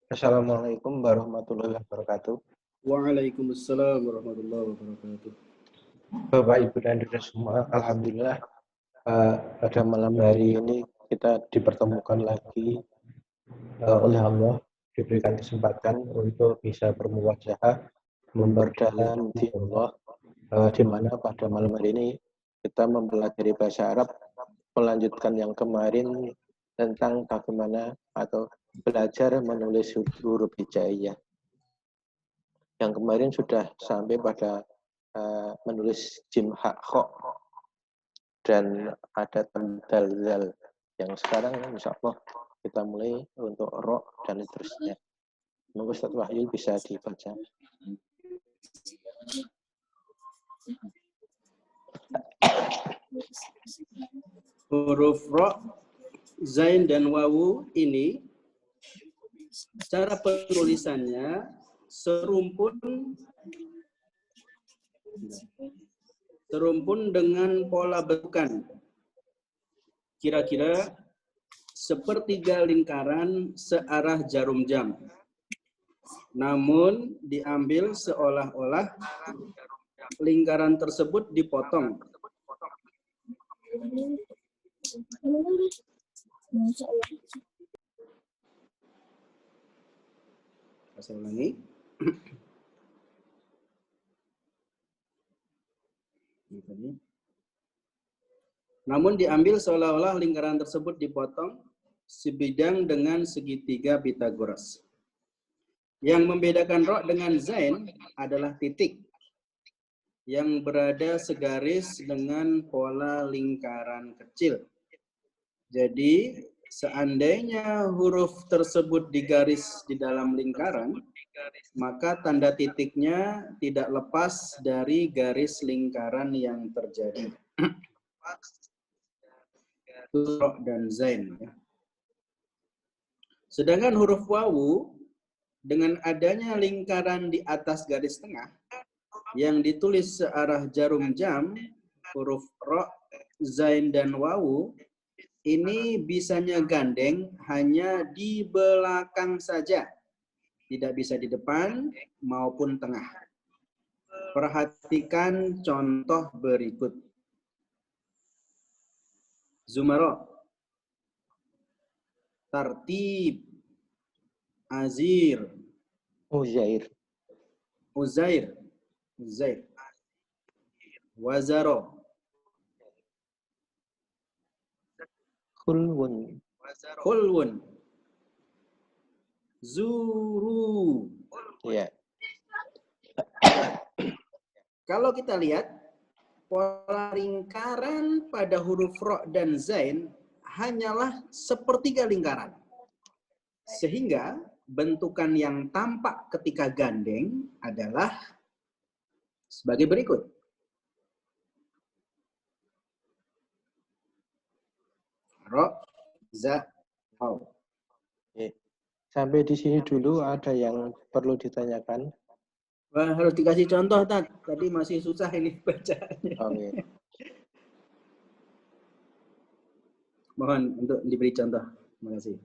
Assalamualaikum warahmatullahi wabarakatuh. Waalaikumsalam warahmatullahi wabarakatuh. Bapak, Ibu, dan saudara semua, Alhamdulillah pada malam hari ini kita dipertemukan lagi oleh Allah, diberikan kesempatan untuk bisa bermuwajahah, memperdalam di Allah, di mana pada malam hari ini kita mempelajari bahasa Arab, melanjutkan yang kemarin tentang bagaimana atau belajar menulis huruf hijaiyah. Yang kemarin sudah sampai pada menulis jim hak kho dan ada tandal zal. Yang sekarang insya Allah kita mulai untuk ro dan seterusnya. Monggo Ustaz Wahyu bisa dibaca. Huruf ro, zain dan wawu ini cara penulisannya serumpun dengan pola bentukan. Kira-kira sepertiga lingkaran searah jarum jam. Namun diambil seolah-olah lingkaran tersebut dipotong. Saya ulangi. Namun diambil seolah-olah lingkaran tersebut dipotong sebidang dengan segitiga Pythagoras. Yang membedakan ro dengan zain adalah titik yang berada segaris dengan pola lingkaran kecil. Jadi, seandainya huruf tersebut digaris di dalam lingkaran, maka tanda titiknya tidak lepas dari garis lingkaran yang terjadi. Ro dan zain. Sedangkan huruf wawu, dengan adanya lingkaran di atas garis tengah, yang ditulis searah jarum jam, huruf ro, zain, dan wawu, ini bisanya gandeng hanya di belakang saja. Tidak bisa di depan maupun tengah. Perhatikan contoh berikut. Zumaro, tartib, azir, Uzair, uzair, uzair, wazaro, khulwun, khulwun, zuru. ya. Kalau kita lihat, pola lingkaran pada huruf ro dan zain hanyalah sepertiga lingkaran. Sehingga bentukan yang tampak ketika gandeng adalah sebagai berikut. Ro, za, waw. Sampai di sini dulu ada yang perlu ditanyakan. Wah, harus dikasih contoh, Tat. Tadi masih susah ini bacaannya. Oke. Mohon untuk diberi contoh. Terima kasih.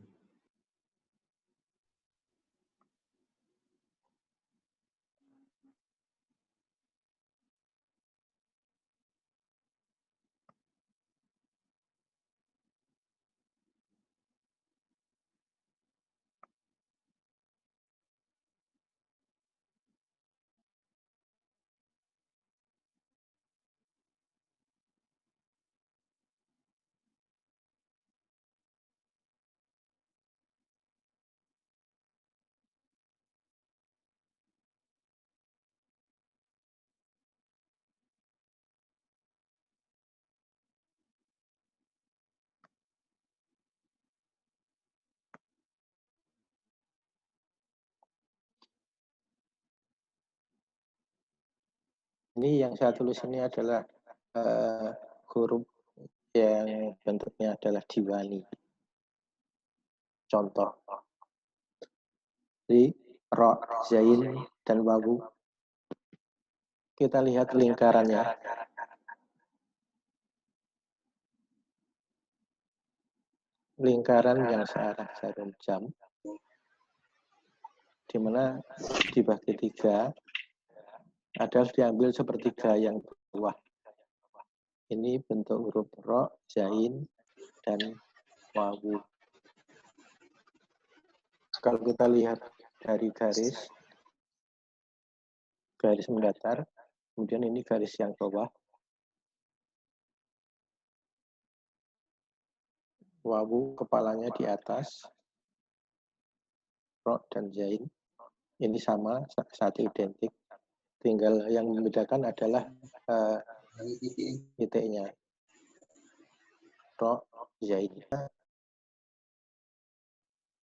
Ini yang saya tulis ini adalah huruf yang bentuknya adalah diwani. Contoh. Di ro, zain, dan wawu. Kita lihat lingkarannya. Lingkaran yang searah jarum jam. di mana dibagi 3 adalah diambil sepertiga yang bawah. Ini bentuk huruf ro, zain, dan wawu. Kalau kita lihat dari garis mendatar, kemudian ini garis yang bawah, wawu kepalanya di atas, ro dan zain, ini sama, satu identik. Tinggal yang membedakan adalah titiknya. Ro, zain.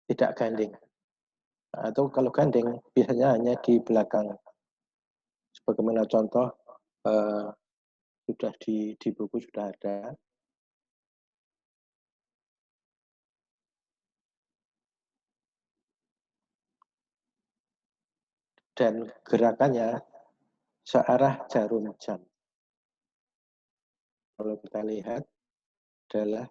Tidak gandeng. Atau kalau gandeng, biasanya hanya di belakang. Sebagaimana contoh, sudah di buku sudah ada. Dan gerakannya searah jarum jam. Kalau kita lihat adalah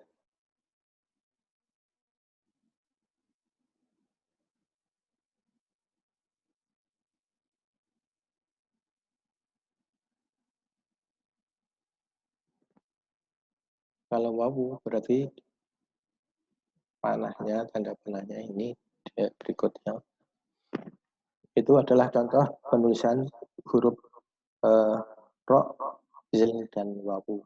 kalau wawu berarti panahnya, tanda panahnya ini berikutnya. Itu adalah contoh penulisan huruf ro, zain, dan wawu.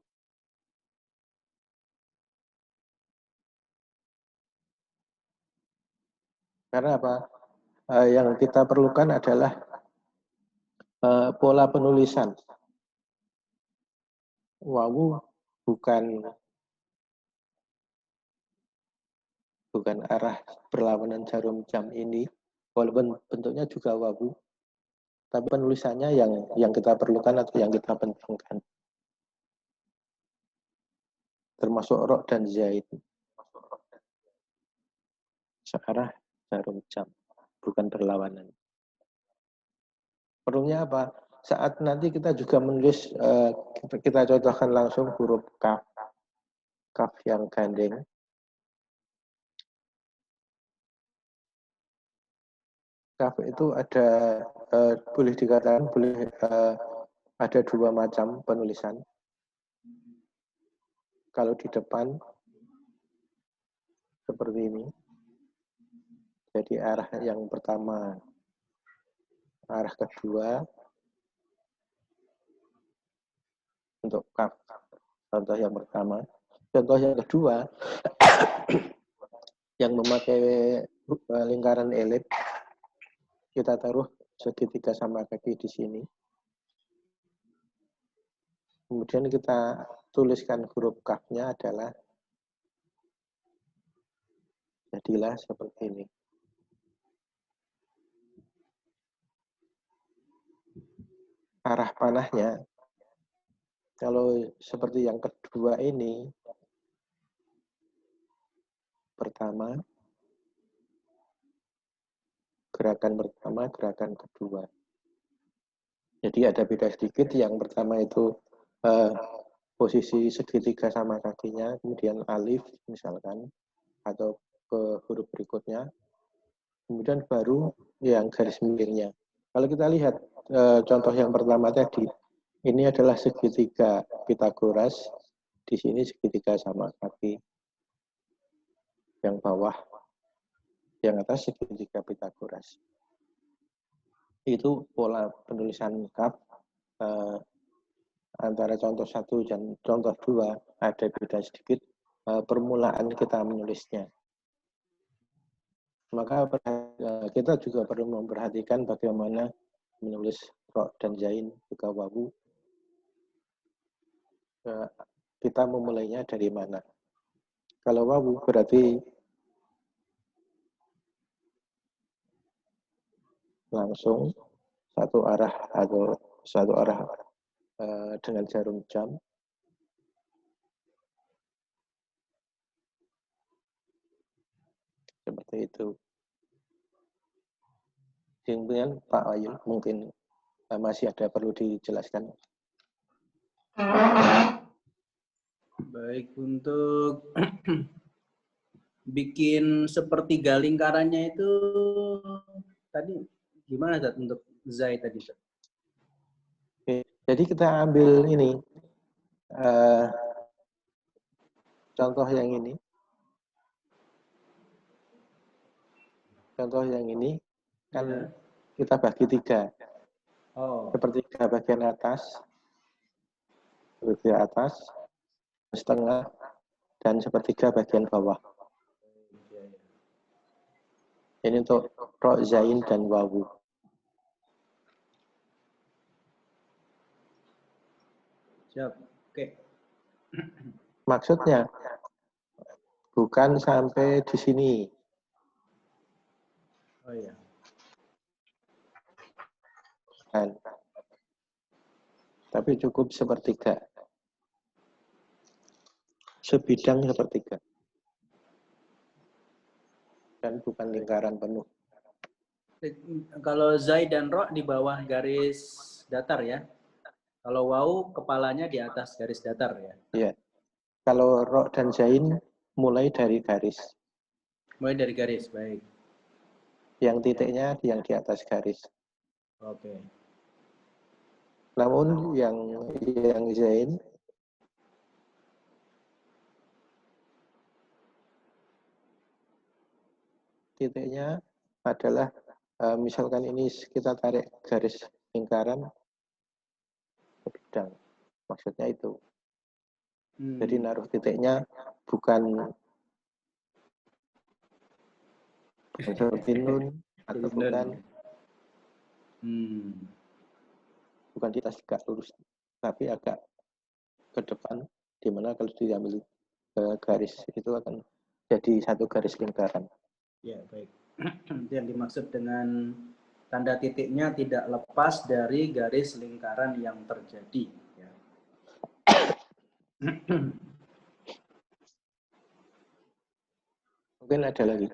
Karena apa? Yang kita perlukan adalah pola penulisan. Wawu bukan arah berlawanan jarum jam ini, walaupun bentuknya juga wawu, tapi penulisannya yang kita perlukan atau yang kita pentingkan. Termasuk ro dan zain. Searah jarum jam, bukan berlawanan. Perlunya apa? Saat nanti kita juga menulis, kita contohkan langsung huruf kaf. Kaf yang gandeng. Kaf itu ada, boleh dikatakan, ada 2 macam penulisan. Kalau di depan, seperti ini. Jadi arah yang pertama, arah kedua, untuk kaf. Contoh yang pertama. Contoh yang kedua, yang memakai lingkaran elip, kita taruh segitiga sama kaki di sini. Kemudian kita tuliskan huruf kafnya adalah, jadilah seperti ini. Arah panahnya, kalau seperti yang kedua ini, pertama, gerakan pertama, gerakan kedua. Jadi ada beda sedikit, yang pertama itu posisi segitiga sama kakinya, kemudian alif misalkan, atau ke huruf berikutnya, kemudian baru yang garis miringnya. Kalau kita lihat contoh yang pertama tadi, ini adalah segitiga Pitagoras, di sini segitiga sama kaki, yang bawah, yang atas segitiga Pitagoras. Itu pola penulisan kaf antara contoh 1 dan contoh 2 ada beda sedikit permulaan kita menulisnya. Maka kita juga perlu memperhatikan bagaimana menulis ro dan zain, juga wawu. Kita memulainya dari mana? Kalau wawu berarti langsung satu arah atau satu arah dengan jarum jam. Seperti itu. Kemudian Pak Ayu mungkin masih ada perlu dijelaskan. Baik, untuk bikin sepertiga lingkarannya itu tadi Gimana Tat, untuk zai tadi Tat? Oke. Jadi kita ambil ini contoh yang ini. Contoh yang ini kan Ya. kita bagi 3. Oh. Sepertiga bagian atas, setengah, dan sepertiga bagian bawah. Ini untuk ro, zain, dan wawu. Siap. Oke. Maksudnya bukan sampai di sini. Oh iya. Kan. Tapi cukup sepertiga. Sebidang sepertiga. Dan bukan lingkaran penuh. Kalau zai dan ro di bawah garis datar ya. Kalau wawu kepalanya di atas garis datar ya. Iya. Kalau ro dan zain mulai dari garis. Mulai dari garis, baik. Yang titiknya yang di atas garis. Oke. Namun yang zain titiknya adalah misalkan ini kita tarik garis lingkaran sebidang. Maksudnya itu. Jadi naruh titiknya bukan seperti nun atau bukan di atas tegak lurus, tapi agak ke depan, di mana kalau diambil garis itu akan jadi satu garis lingkaran. Ya, baik. Yang dimaksud dengan tanda titiknya tidak lepas dari garis lingkaran yang terjadi. Ya. Mungkin ada lagi.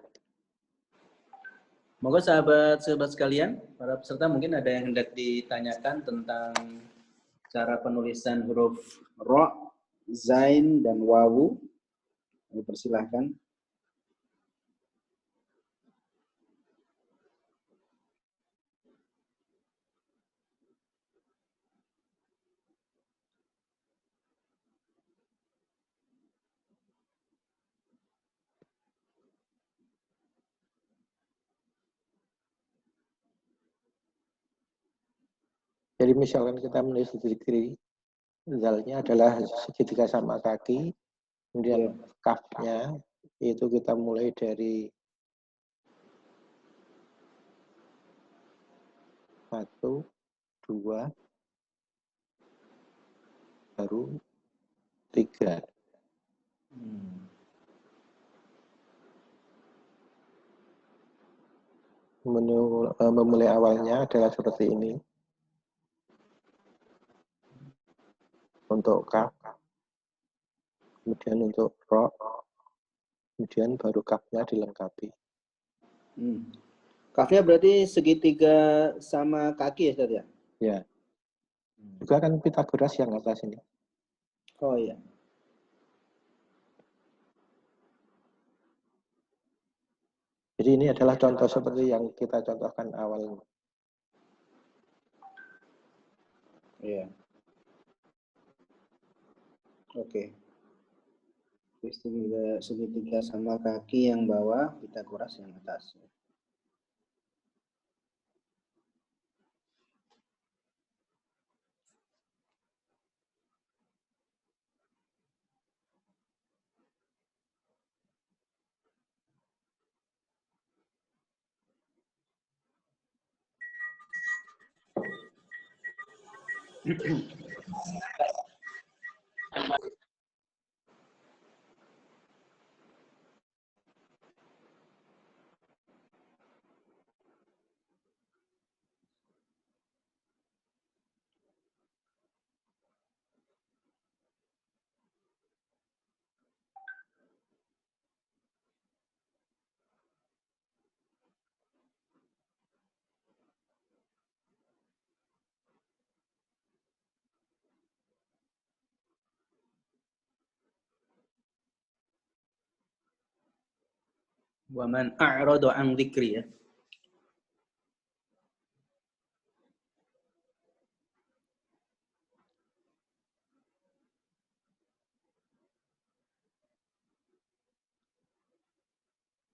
Moga sahabat-sahabat sekalian, para peserta mungkin ada yang hendak ditanyakan tentang cara penulisan huruf ro, zain, dan wawu. Persilahkan. Jadi misalkan kita menulis diri, zalnya adalah segitiga sama kaki, kemudian kafnya itu kita mulai dari 1, 2, baru 3. Memulai awalnya adalah seperti ini. Untuk kaf, kemudian untuk ro, kemudian baru kafnya dilengkapi. Kafnya berarti segitiga sama kaki ya, Ustaz ya? Ya. Juga kan Pitagoras yang atas ini. Oh iya. Jadi ini adalah contoh seperti yang kita contohkan awal. Iya. Oke. Segitiga sama kaki yang bawah, Pitagoras yang atas. Wa man a'rada an dzikri ya.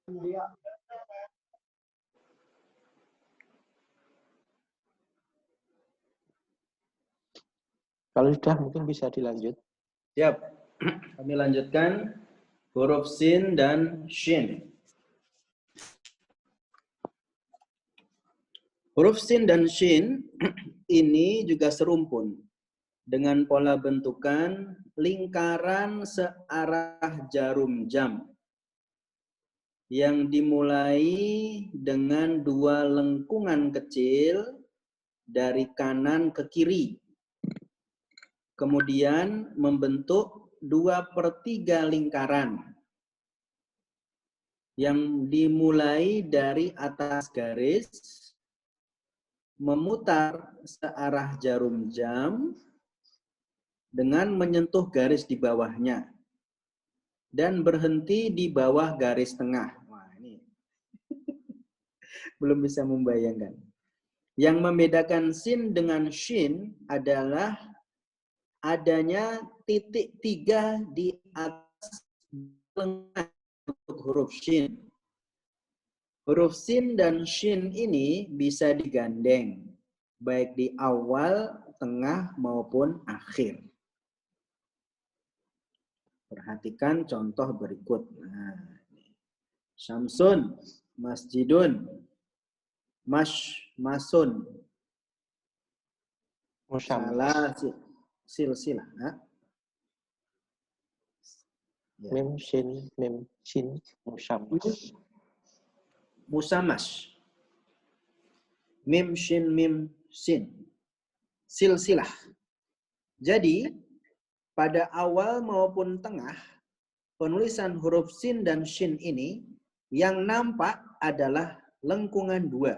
Kalau sudah mungkin bisa dilanjut. Siap. Kami lanjutkan huruf sin dan shin. Huruf sin dan shin ini juga serumpun dengan pola bentukan lingkaran searah jarum jam yang dimulai dengan dua lengkungan kecil dari kanan ke kiri. Kemudian membentuk 2/3 lingkaran yang dimulai dari atas garis, memutar searah jarum jam dengan menyentuh garis di bawahnya dan berhenti di bawah garis tengah. Wah, ini belum bisa membayangkan. Yang membedakan sin dengan shin adalah adanya titik 3 di atas lengkap untuk huruf shin. Huruf sin dan shin ini bisa digandeng, baik di awal, tengah, maupun akhir. Perhatikan contoh berikut. Nah, Syamsun, Masjidun, Masun, Salah, silsilah. Ya. Mim, shin, musyammas. Musamas. Mim, sin. Silsilah. Jadi, pada awal maupun tengah, penulisan huruf sin dan shin ini yang nampak adalah lengkungan 2.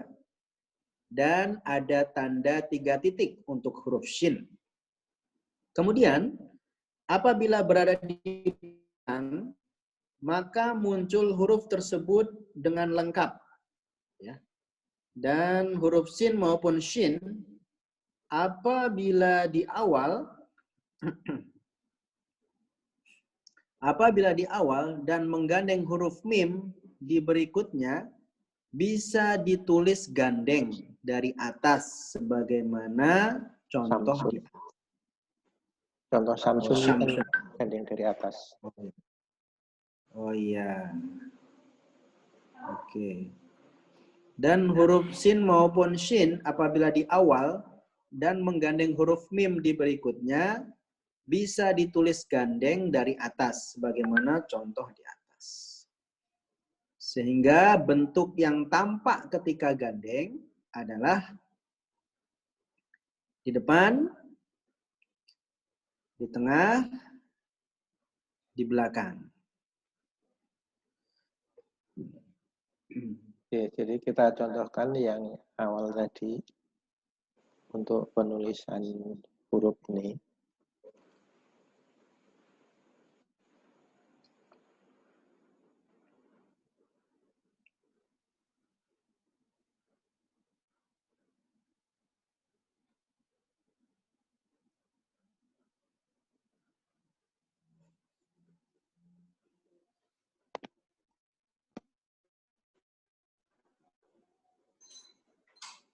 Dan ada tanda 3 titik untuk huruf shin. Kemudian, apabila berada di belakang, maka muncul huruf tersebut dengan lengkap. Ya. Dan huruf sin maupun shin, apabila di awal dan menggandeng huruf mim di berikutnya, bisa ditulis gandeng dari atas sebagaimana contoh Samsun. di Contoh Samsun kan gandeng dari atas. Oh iya. Oke. Dan huruf sin maupun shin apabila di awal dan menggandeng huruf mim di berikutnya bisa ditulis gandeng dari atas sebagaimana contoh di atas. Sehingga bentuk yang tampak ketika gandeng adalah di depan, di tengah, di belakang. Oke, jadi kita contohkan yang awal tadi untuk penulisan huruf ini.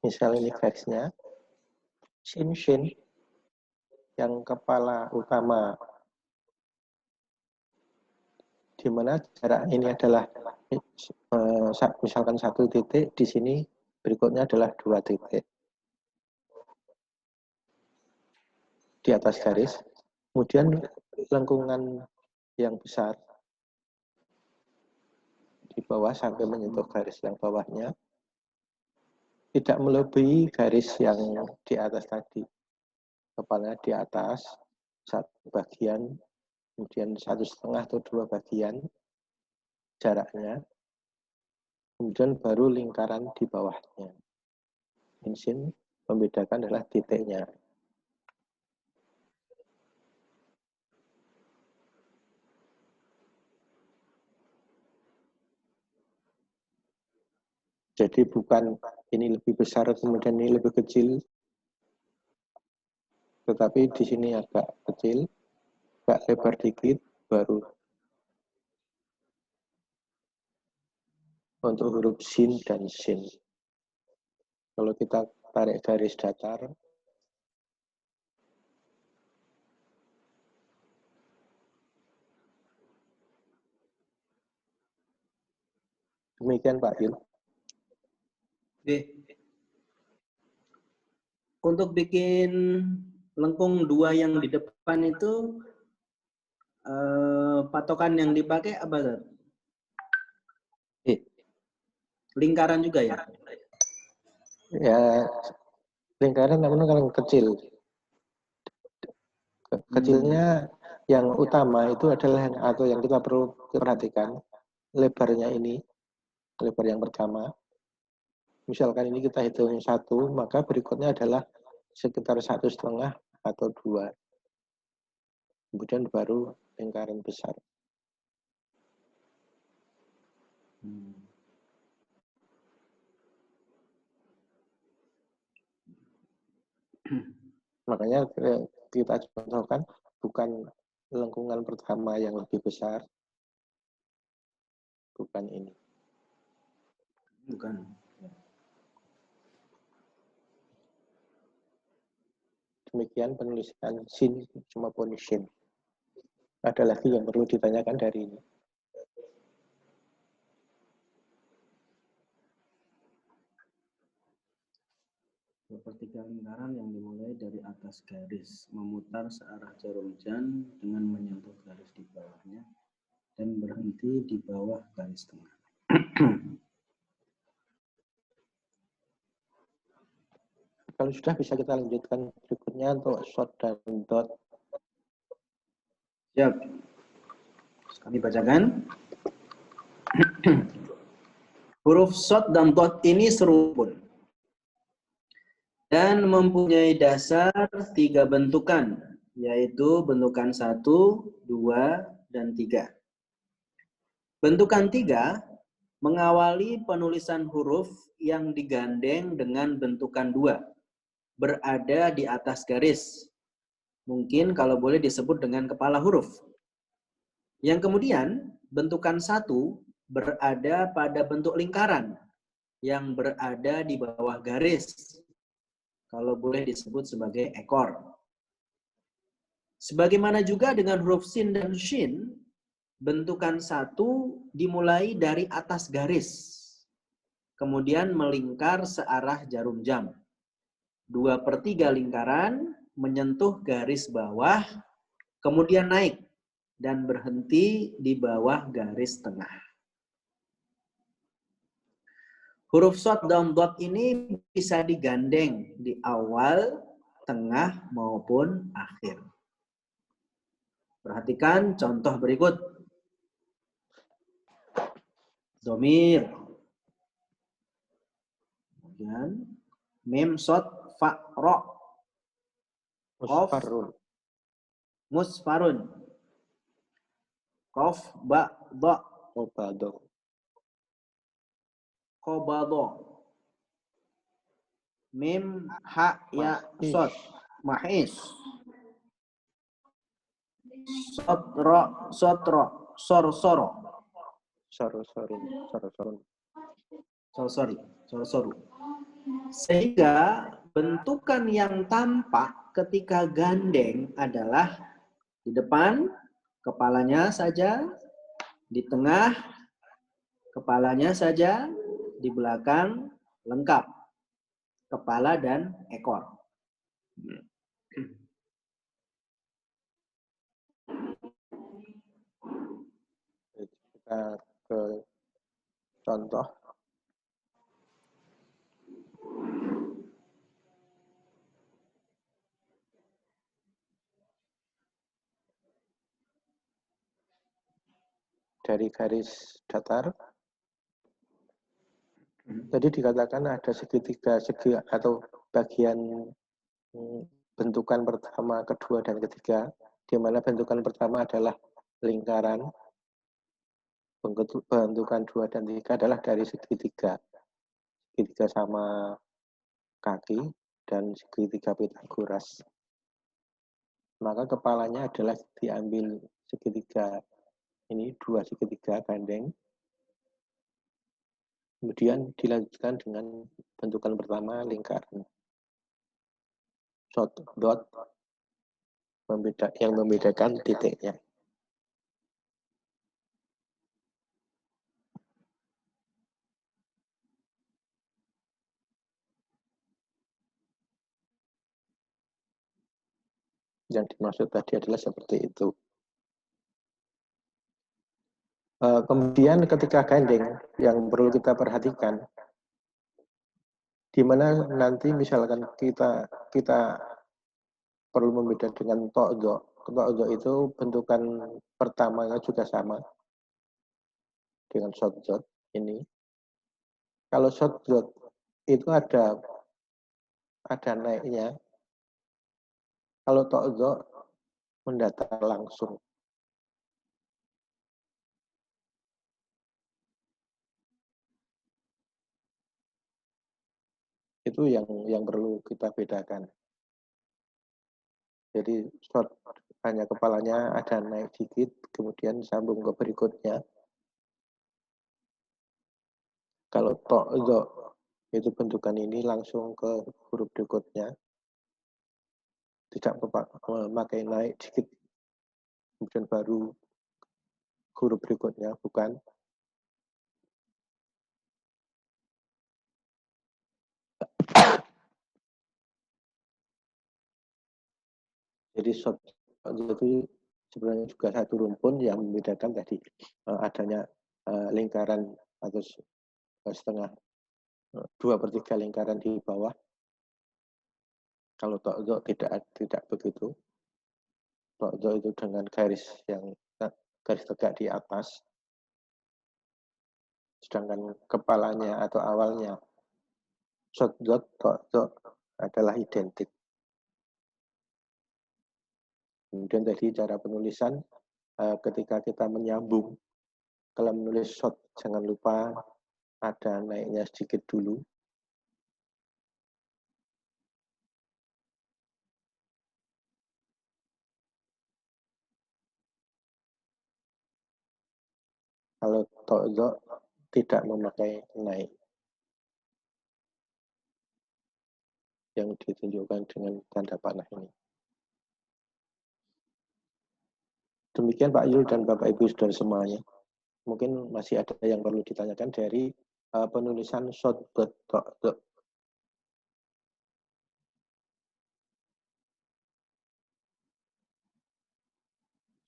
Misal ini garisnya, shin yang kepala utama, di mana jarak ini adalah misalkan 1 titik, di sini berikutnya adalah 2 titik di atas garis. Kemudian lengkungan yang besar di bawah sampai menyentuh garis yang bawahnya tidak melebihi garis yang di atas tadi. Kepalanya di atas, 1 bagian, kemudian 1,5 atau 2 bagian jaraknya, kemudian baru lingkaran di bawahnya. Shin membedakan adalah titiknya. Jadi bukan ini lebih besar kemudian ini lebih kecil, tetapi di sini agak kecil, agak lebar dikit, baru untuk huruf sin dan sin. Kalau kita tarik garis datar, demikian Pak Il. Oke. Untuk bikin lengkung 2 yang di depan itu patokan yang dipakai apa, Zat? Lingkaran juga ya? Ya, lingkaran namun kalau kecil. Kecilnya yang utama itu adalah atau yang kita perlu perhatikan lebarnya ini, lebar yang pertama. Misalkan ini kita hitung 1, maka berikutnya adalah sekitar 1,5 atau 2. Kemudian baru lingkaran besar. Makanya kita contohkan bukan lengkungan pertama yang lebih besar, bukan ini. Bukan. Demikian penulisan sin maupun shin. Ada lagi yang perlu ditanyakan dari ini. Sepertiga lingkaran yang dimulai dari atas garis, memutar searah jarum jam dengan menyentuh garis di bawahnya dan berhenti di bawah garis tengah. Kalau sudah bisa kita lanjutkan berikutnya untuk short dan dot. Siap. Kami bacakan. Huruf short dan dot ini seruput dan mempunyai dasar 3 bentukan, yaitu bentukan 1, 2, dan 3. Bentukan 3 mengawali penulisan huruf yang digandeng dengan bentukan 2, berada di atas garis. Mungkin kalau boleh disebut dengan kepala huruf. Yang kemudian, bentukan 1 berada pada bentuk lingkaran yang berada di bawah garis. Kalau boleh disebut sebagai ekor. Sebagaimana juga dengan huruf sin dan shin, bentukan 1 dimulai dari atas garis, kemudian melingkar searah jarum jam. 2/3 lingkaran menyentuh garis bawah, kemudian naik dan berhenti di bawah garis tengah. Huruf short dan dot ini bisa digandeng di awal, tengah, maupun akhir. Perhatikan contoh berikut. Domir. Kemudian mim, short, fa, ro. Musfarun. Musfarun. Kof, ba, do. Obado. Kobado. Mim, ha, ya, short. Mahis. Sotro, sotro. Sor-soro. Soro-sorun. Soro-soru. Sehingga bentukan yang tampak ketika gandeng adalah di depan, kepalanya saja, di tengah, kepalanya saja, di belakang, lengkap. Kepala dan ekor. Kita ke contoh. Dari garis datar. Jadi dikatakan ada segitiga segi atau bagian bentukan pertama, kedua, dan ketiga, di mana bentukan pertama adalah lingkaran, bentukan 2 dan 3 adalah dari segitiga sama kaki, dan segitiga Pitagoras. Maka kepalanya adalah diambil segitiga, ini 2 segitiga gandeng, Kemudian dilanjutkan dengan bentukan pertama lingkaran short dot yang membedakan titiknya. Yang dimaksud tadi adalah seperti itu. Kemudian ketika gandeng yang perlu kita perhatikan, di mana nanti misalkan kita perlu membedakan dengan tokzo. Tokzo itu bentukan pertamanya juga sama dengan short dot ini. Kalau short dot itu ada naiknya. Kalau tokzo mendatar langsung. Itu yang perlu kita bedakan. Jadi short hanya kepalanya ada naik dikit, kemudian sambung ke berikutnya. Kalau tokzo itu bentukan ini langsung ke huruf berikutnya, tidak memakai naik dikit, kemudian baru huruf berikutnya, bukan. Jadi short itu sebenarnya juga satu rumpun yang membedakan tadi adanya lingkaran atau setengah 2/3 lingkaran di bawah. Kalau tokzo tidak begitu. Tokzo itu dengan garis tegak di atas. Sedangkan kepalanya atau awalnya short dot tokzo adalah identik. Kemudian tadi cara penulisan ketika kita menyambung, kalau menulis short jangan lupa ada naiknya sedikit dulu. Kalau tokzo tidak memakai naik yang ditunjukkan dengan tanda panah ini. Demikian Pak Yul dan Bapak Ibu Saudara semuanya. Mungkin masih ada yang perlu ditanyakan dari penulisan short dot tokzo.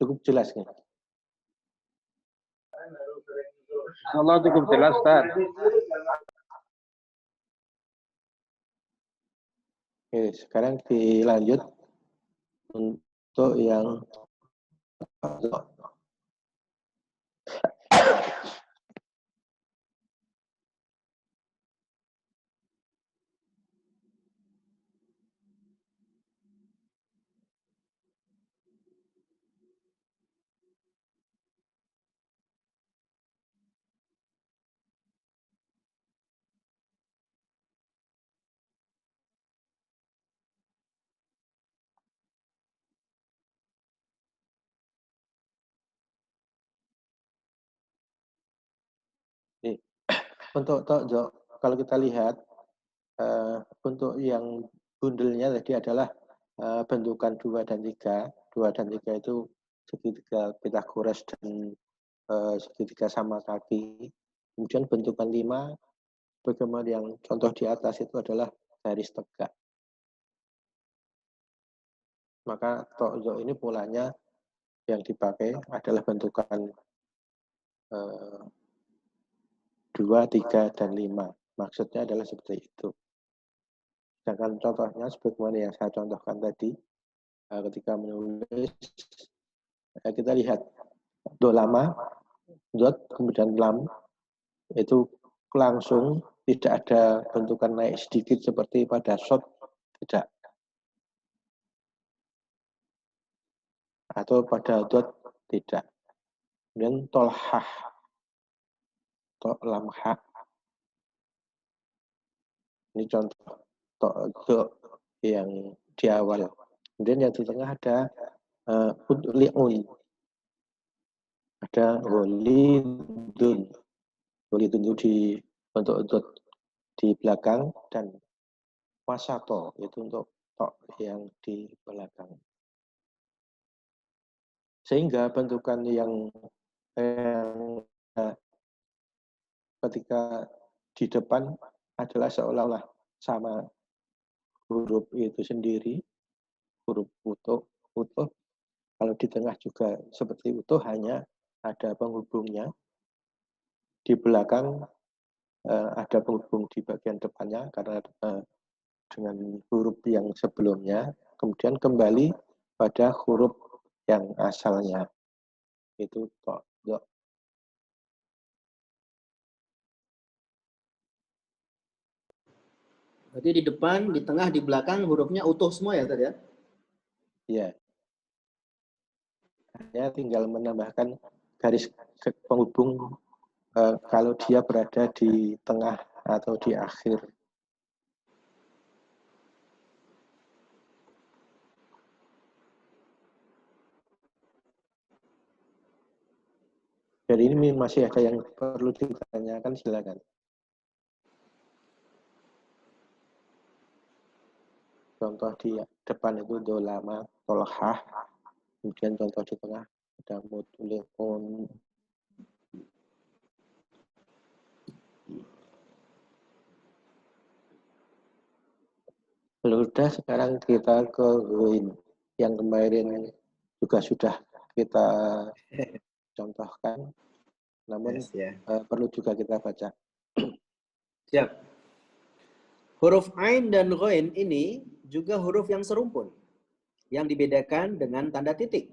Cukup jelas nih. Allah cukup jelas, Ustaz. Oke, sekarang dilanjut untuk yang untuk tokzo, kalau kita lihat untuk yang bundelnya tadi adalah bentukan 2 dan 3. 2 dan 3 itu segitiga Pythagoras dan segitiga sama kaki. Kemudian bentukan 5, bagaimana yang contoh di atas itu adalah garis tegak. Maka tokzo ini polanya yang dipakai adalah bentukan 2, 3, dan 5. Maksudnya adalah seperti itu. Sedangkan contohnya sebagaimana yang saya contohkan tadi, ketika menulis, kita lihat do lama, dot, kemudian lam, itu langsung tidak ada bentukan naik sedikit seperti pada short, tidak. Atau pada dot, tidak. Kemudian tolhah, lamha. Ini contoh do yang di awal. Kemudian yang di tengah ada li'un. Ada walidun. Walidun itu untuk di belakang, dan wasato itu untuk tok yang di belakang. Sehingga bentukan yang ketika di depan adalah seolah-olah sama huruf itu sendiri, huruf utuh. Kalau di tengah juga seperti utuh, hanya ada penghubungnya. Di belakang ada penghubung di bagian depannya karena dengan huruf yang sebelumnya, kemudian kembali pada huruf yang asalnya. Itu tok. Berarti di depan, di tengah, di belakang hurufnya utuh semua ya tadi ya? Ya. Hanya tinggal menambahkan garis penghubung kalau dia berada di tengah atau di akhir. Jadi ini masih ada yang perlu ditanyakan, silakan. Contoh di depan itu dolama, tolhah. Kemudian contoh di tengah ada mutulekon. Sudah, sekarang kita ke Ruin. Yang kemarin juga sudah kita contohkan, namun perlu juga kita baca. Siap. Huruf Ain dan Ghain ini juga huruf yang serumpun, yang dibedakan dengan tanda titik.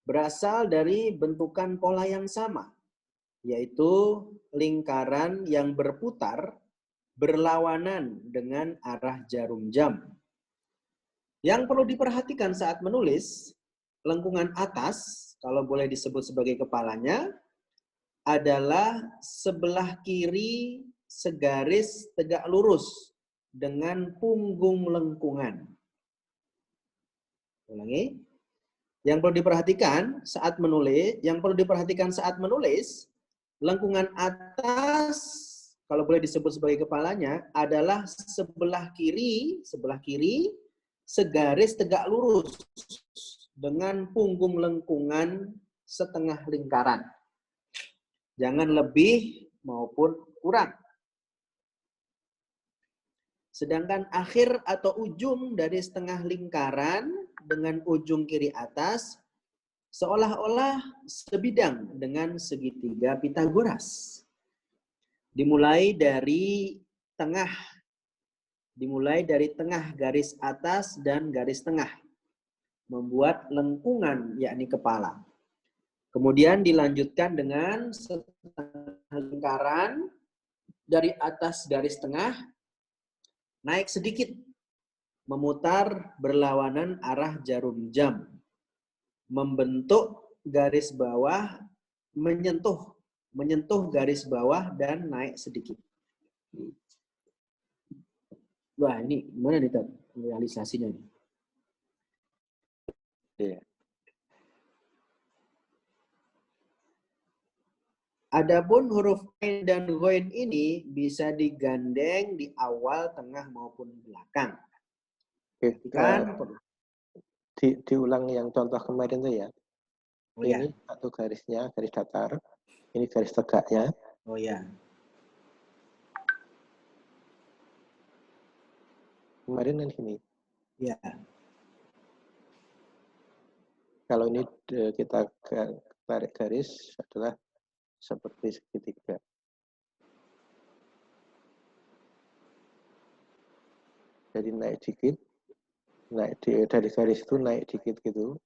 Berasal dari bentukan pola yang sama, yaitu lingkaran yang berputar berlawanan dengan arah jarum jam. Yang perlu diperhatikan saat menulis, lengkungan atas, kalau boleh disebut sebagai kepalanya, adalah sebelah kiri segaris tegak lurus dengan punggung lengkungan. Ulangi. Yang perlu diperhatikan saat menulis, lengkungan atas, kalau boleh disebut sebagai kepalanya, adalah sebelah kiri segaris tegak lurus dengan punggung lengkungan setengah lingkaran. Jangan lebih maupun kurang. Sedangkan akhir atau ujung dari setengah lingkaran dengan ujung kiri atas seolah-olah sebidang dengan segitiga Pitagoras. Dimulai dari tengah garis atas dan garis tengah, membuat lengkungan yakni kepala. Kemudian dilanjutkan dengan setengah lingkaran dari atas garis tengah, naik sedikit, memutar berlawanan arah jarum jam, membentuk garis bawah, menyentuh garis bawah dan naik sedikit. Wah, ini gimana nih, Tad, realisasinya? Yeah. Adapun huruf Ain dan Ghain ini bisa digandeng di awal, tengah maupun belakang. Kan diulang yang contoh kemarin tuh ya. Oh, ini ya. satu garisnya, garis datar. Ini garis tegaknya. Oh ya. Kemarin kan gini. Ya. Kalau ini kita tarik garis adalah seperti segitiga. Jadi naik dikit, dari garis itu naik dikit gitu,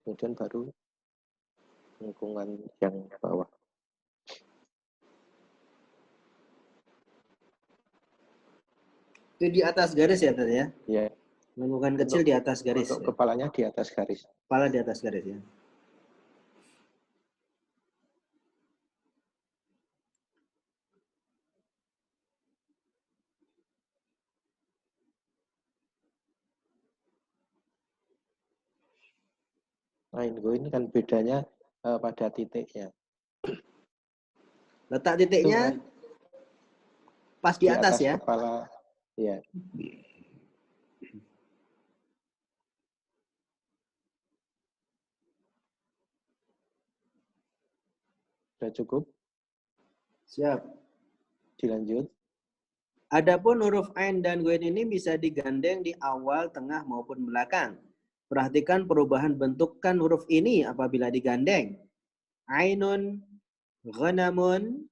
kemudian baru lingkungan yang bawah. Itu di atas garis ya tadi ya? Ya. Lengkungan kecil di atas garis. Untuk kepalanya di atas garis. Kepala di atas garis ya. Ain Ghain kan bedanya pada titiknya. Letak titiknya pas di atas ya. Kepala, ya. Sudah cukup? Siap. Dilanjut. Adapun huruf ain dan ghain ini bisa digandeng di awal, tengah maupun belakang. Perhatikan perubahan bentukan huruf ini apabila digandeng. Ainun, ghanamun,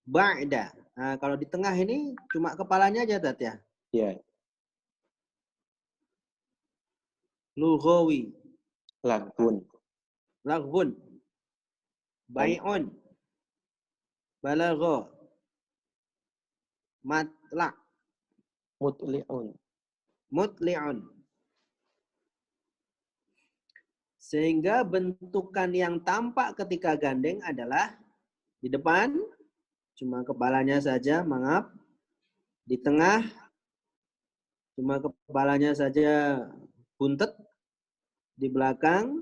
ba'da. Nah, kalau di tengah ini cuma kepalanya aja, Tat ya. Ya. Lughawi, Lagun. laghun, bai'un, balagha, matla', Mutli'un. mutli'un. Sehingga bentukan yang tampak ketika gandeng adalah di depan, cuma kepalanya saja, maaf. Di tengah, cuma kepalanya saja buntet. Di belakang,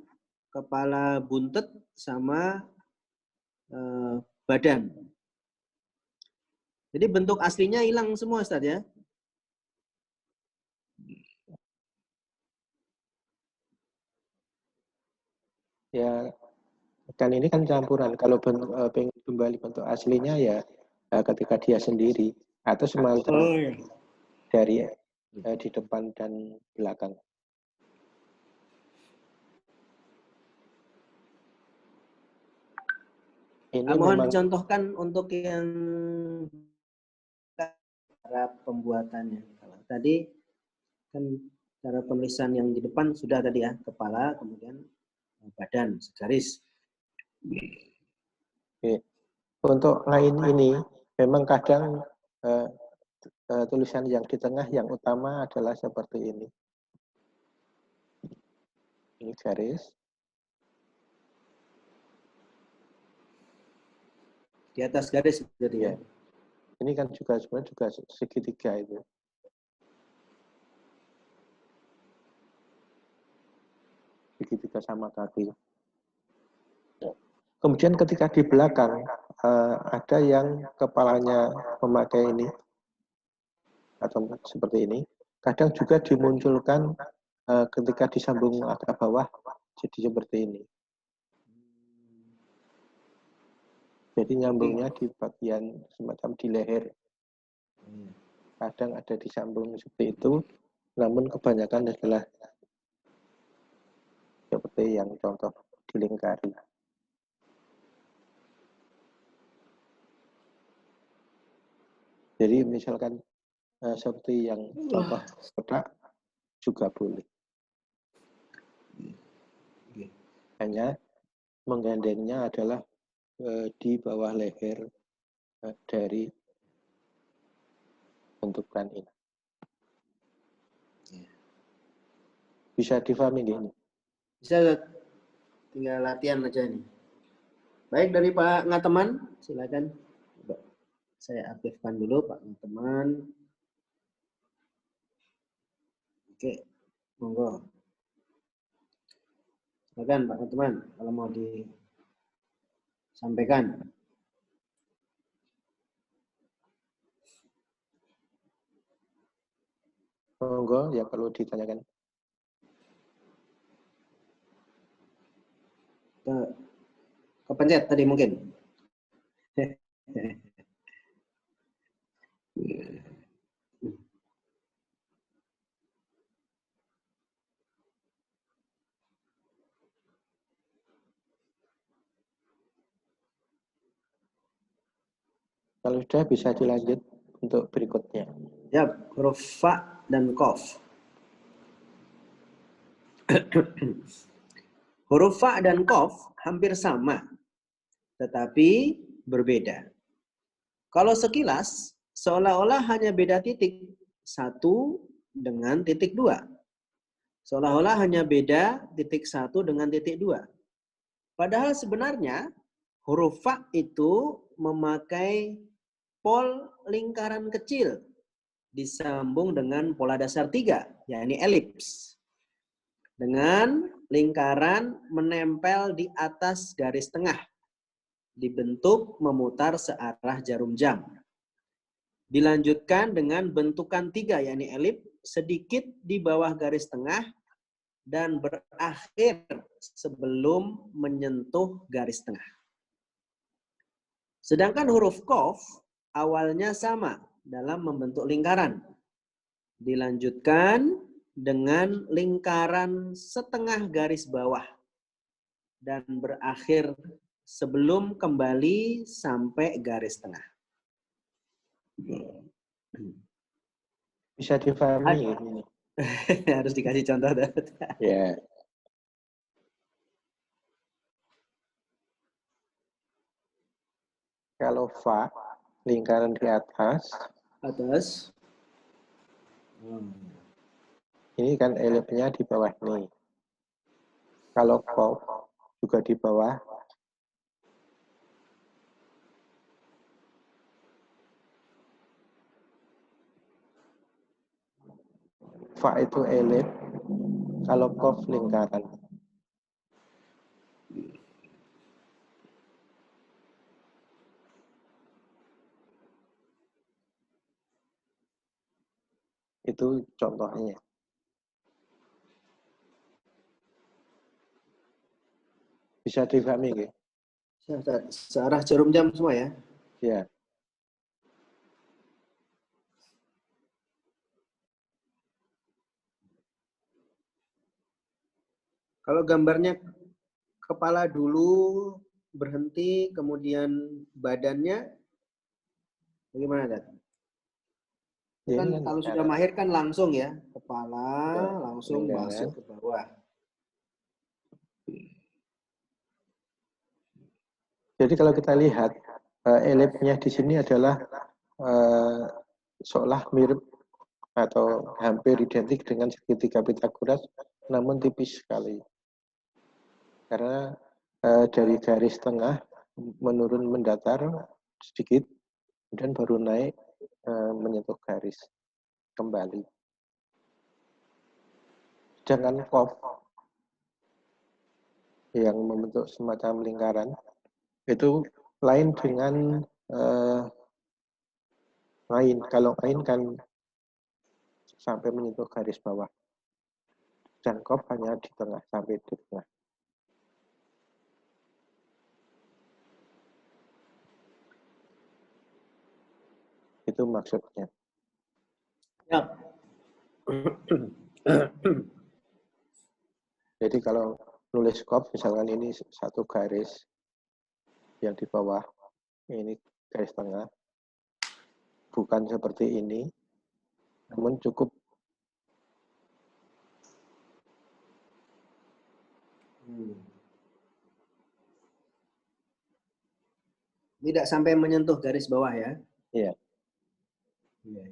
kepala buntet sama badan. Jadi bentuk aslinya hilang semua, Ustaz ya. Ya, dan ini kan campuran. Kalau pengen kembali bentuk aslinya ya ketika dia sendiri atau semacam dari di depan dan belakang. Ini Mohon memang dicontohkan untuk yang cara pembuatannya. Kalau tadi kan cara penulisan yang di depan sudah tadi ya, kepala, kemudian badan, segaris. untuk lain ini memang kadang tulisan yang di tengah yang utama adalah seperti ini. Ini garis. Di atas garis berarti ya. Ini kan juga sebenarnya juga segitiga itu. Segitiga sama kaki. Kemudian ketika di belakang ada yang kepalanya memakai ini atau seperti ini. Kadang juga dimunculkan ketika disambung agak bawah jadi seperti ini. Jadi nyambungnya di bagian semacam di leher. Kadang ada disambung seperti itu, namun kebanyakan adalah seperti yang contoh dilingkari. Jadi misalkan seperti yang contoh kotak juga boleh. Hanya menggandengnya adalah di bawah leher dari bentukan ini. Bisa difahami ini? Bisa, tinggal latihan aja nih. Baik, dari Pak Ngateman, silakan. Saya aktifkan dulu Pak Ngateman. Oke, monggo. Silakan Pak Ngateman, kalau mau disampaikan. Monggo, ya perlu ditanyakan. Kepencet tadi mungkin. Kalau sudah bisa dilanjut untuk berikutnya. Ya, huruf fa dan qaf. Huruf fa dan qaf hampir sama, tetapi berbeda. Kalau sekilas, seolah-olah hanya beda titik 1 dengan titik 2. Seolah-olah hanya beda titik 1 dengan titik 2. Padahal sebenarnya huruf fa itu memakai pol lingkaran kecil disambung dengan pola dasar 3, yakni elips. Dengan lingkaran menempel di atas garis tengah, dibentuk memutar searah jarum jam. Dilanjutkan dengan bentukan 3, yakni elip, sedikit di bawah garis tengah, dan berakhir sebelum menyentuh garis tengah. Sedangkan huruf Qaf awalnya sama dalam membentuk lingkaran. Dilanjutkan dengan lingkaran setengah garis bawah dan berakhir sebelum kembali sampai garis tengah. Bisa difahami ini. Harus dikasih contoh. Ya. Kalau fa, lingkaran di atas. Atas. Ini kan elipnya di bawah nih. Kalau qaf juga di bawah. Fa itu elip, kalau qaf lingkaran. Itu contohnya. Bisa difahami nggih? Searah jarum jam semua ya? Ya. Kalau gambarnya kepala dulu berhenti, kemudian badannya bagaimana, Dad? Kan kalau sudah mahir kan langsung ya, kepala ya, langsung lingkaran. masuk ke bawah. Jadi kalau kita lihat elipnya di sini adalah seolah mirip atau hampir identik dengan segitiga Pitagoras, namun tipis sekali. Karena dari garis tengah menurun mendatar sedikit, kemudian baru naik menyentuh garis kembali. Sedangkan qaf yang membentuk semacam lingkaran itu lain dengan lain. Kalau lain kan sampai menyentuh garis bawah, dan qaf hanya di tengah, sampai di tengah. Itu maksudnya. Ya. Jadi kalau nulis qaf, misalkan ini satu garis yang di bawah, ini garis tengah, bukan seperti ini, namun cukup Tidak sampai menyentuh garis bawah ya? Iya. Iya.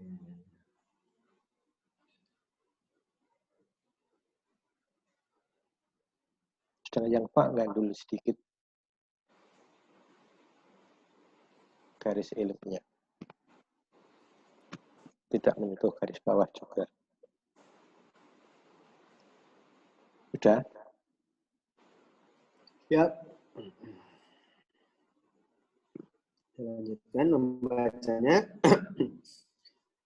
Sedangkan yang fa nggak dulu sedikit garis elipnya. Tidak menyentuh garis bawah juga. Sudah? Ya. Lanjutkan membacanya.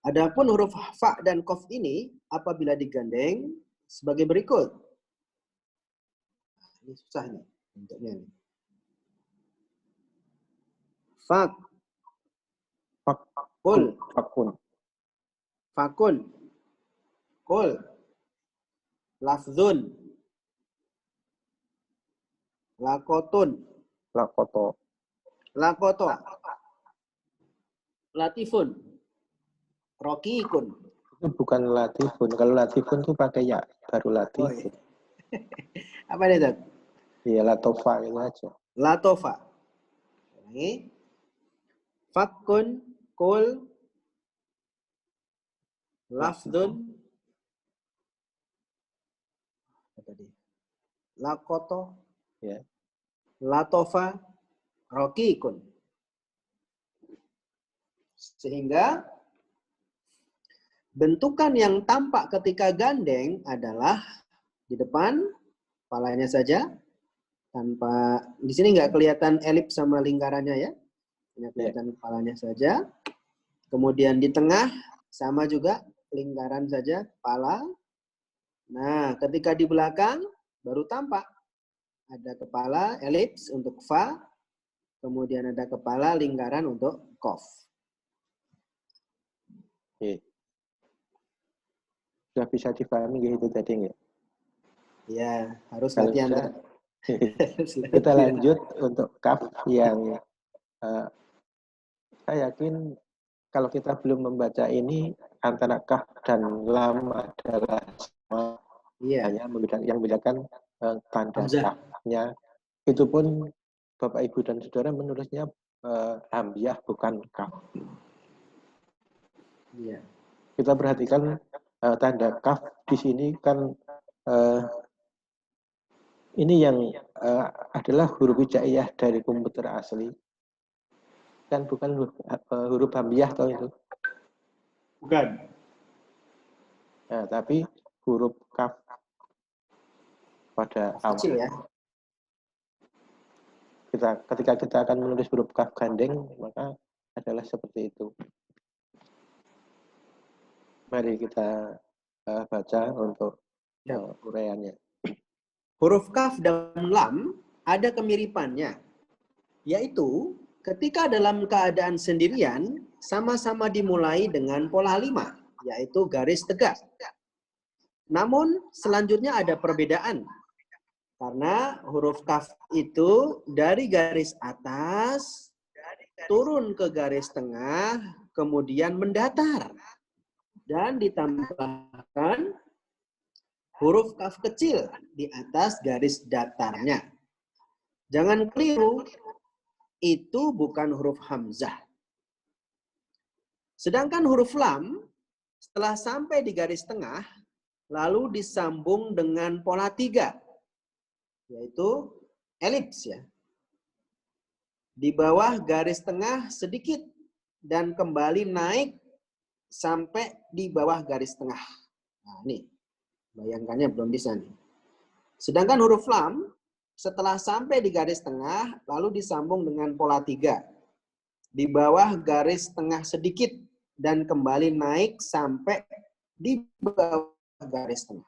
Adapun huruf fa dan qaf ini apabila digandeng sebagai berikut. Ini susah nih bentuknya nih. Fak, kul, Fakun. fakun, kul, lafzun, lakotun, Lakoto. lakoto, latifun, rokikun. Itu bukan latifun. Kalau latifun itu pakai ya, baru Oh, latifun. iya. Apa ini, Dad? Iya, latofa itu aja. Latofa. Ini fakun, kul, lafzun, tadi, lakoto, Ya. latofa, rokikun. Sehingga bentukan yang tampak ketika gandeng adalah di depan kepalanya saja, tanpa di sini nggak kelihatan elip sama lingkarannya ya, hanya kelihatan kepalanya saja. Kemudian di tengah sama juga lingkaran saja kepala. Nah, ketika di belakang baru tampak ada kepala elips untuk fa, kemudian ada kepala lingkaran untuk kof. Oke. Sudah bisa dipahami gitu tadi nggak? Ya, harus Kalau latihan. sudah, kita lanjut untuk kaf yang saya yakin kalau kita belum membaca ini antara kaf dan lam adalah sama, Iya. hanya yang membedakan tanda Hamzah. kafnya. Itu pun Bapak Ibu dan Saudara menulisnya hamzah bukan kaf. Iya. Kita perhatikan tanda kaf di sini kan ini yang adalah huruf hijaiyah dari komputer asli. Kan bukan huruf hamzah atau itu. Bukan. Nah, tapi huruf kaf pada Kecil ya. Ketika kita akan menulis huruf kaf gandeng, maka adalah seperti itu. Mari kita baca untuk uraiannya. Huruf kaf dan lam ada kemiripannya, yaitu ketika dalam keadaan sendirian sama-sama dimulai dengan pola 5, yaitu garis tegak. Namun selanjutnya ada perbedaan, karena huruf kaf itu dari garis atas turun ke garis tengah, kemudian mendatar, dan ditambahkan huruf kaf kecil di atas garis datarnya. Jangan keliru, itu bukan huruf hamzah. Sedangkan huruf lam, setelah sampai di garis tengah, lalu disambung dengan pola 3, yaitu elips ya. Di bawah garis tengah sedikit, dan kembali naik sampai di bawah garis tengah. Nah ini, bayangkannya belum bisa nih. Sedangkan huruf lam, setelah sampai di garis tengah, lalu disambung dengan pola 3. Di bawah garis tengah sedikit, dan kembali naik sampai di bawah garis tengah.